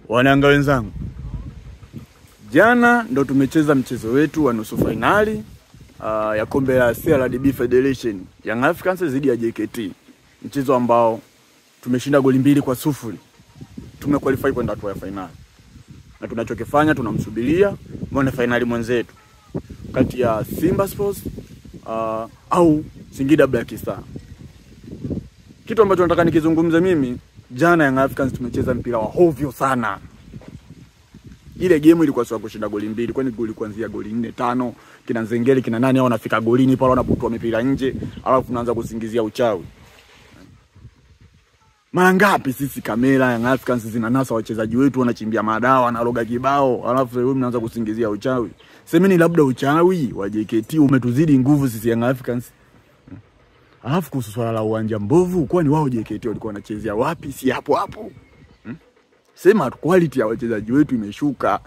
Wanayanga wenzangu, jana ndo tumecheza mchezo wetu wa nusu finali ya kombe la CRDB Federation Young Africans dhidi ya JKT. Mchezo ambao tumeshinda goli 2-0. Tumequalify kwenda hatua ya finali. Na tunachokifanya tunamsubiria mwana finali mwenzetu kati ya Simba Sports au Singida Black Star. Kitu ambacho nataka nikizungumza mimi, jana Young Africans tumecheza mpira wa hovyo sana. Ile game ilikuwa sawa kushinda goli 2, kwani goli kuanzia goli 4, 5, kina Nzengeli kina nani hao wanafika golini pale wanapotoa mipira nje, alafu tunaanza kusingizia uchawi. Mara ngapi sisi kamera Young Africans zinanasa wachezaji wetu wanachimbia madawa na roga kibao, alafu wewe mnaanza kusingizia uchawi. Semeni labda uchawi wa JKT umetuzidi nguvu sisi Young Africans. Alafu kuhusu swala la uwanja mbovu, kwani wao JKT walikuwa wanachezea wapi? Si hapo hapo. Sema quality ya wachezaji wetu imeshuka.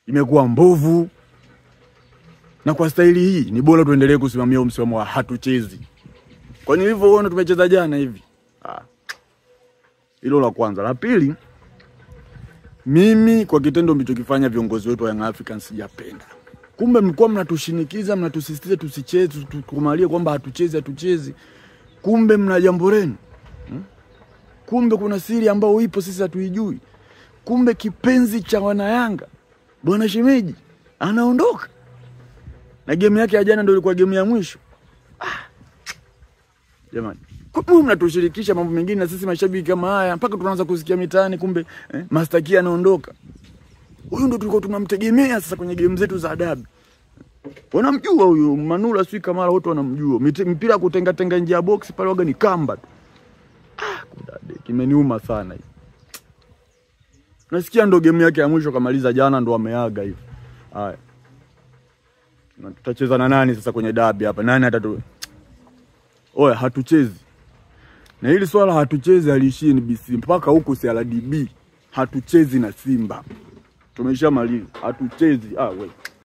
Imekuwa mbovu. Na kwa staili hii ni bora tuendelee kusimamia msimamo wa hatuchezi. Kwani hivyo uone tumecheza jana hivi. Hilo la kwanza. La pili, mimi kwa kitendo mlichokifanya viongozi wetu wa Young Africans sijapenda. Kumbe mlikuwa mnatushinikiza, mnatusisitiza tusicheze, tukumalie kwamba hatuchezi. Kumbe mna jambo lenu. Kumbe kuna siri ambayo ipo sisi hatuijui. Kumbe kipenzi cha wanayanga Bwana Shemeji anaondoka. Na game yake ya jana ndio ilikuwa game ya mwisho. Jamani, kumbe mnatushirikisha mambo mengine na sisi mashabiki kama haya mpaka tunaanza kusikia mitaani kumbe Master Kia anaondoka. Huyu ndio tulikuwa tunamtegemea sasa kwenye game zetu za adabu. Wanamjua huyu Manula sio Kamara, wote wanamjua. Mpira kutenga nje ya box pale waga ni kamba tu. Kudade kimeniuma sana hivi. Nasikia ndo game yake ya mwisho kamaliza jana ndo ameaga hivi. Haya. Na tutacheza na nani sasa kwenye derby hapa? Nani atatu? Oya, hatuchezi. Na hili swala hatuchezi aliishii NBC mpaka huko CRDB. Hatuchezi na Simba. Tumeshamaliza. Hatuchezi. We.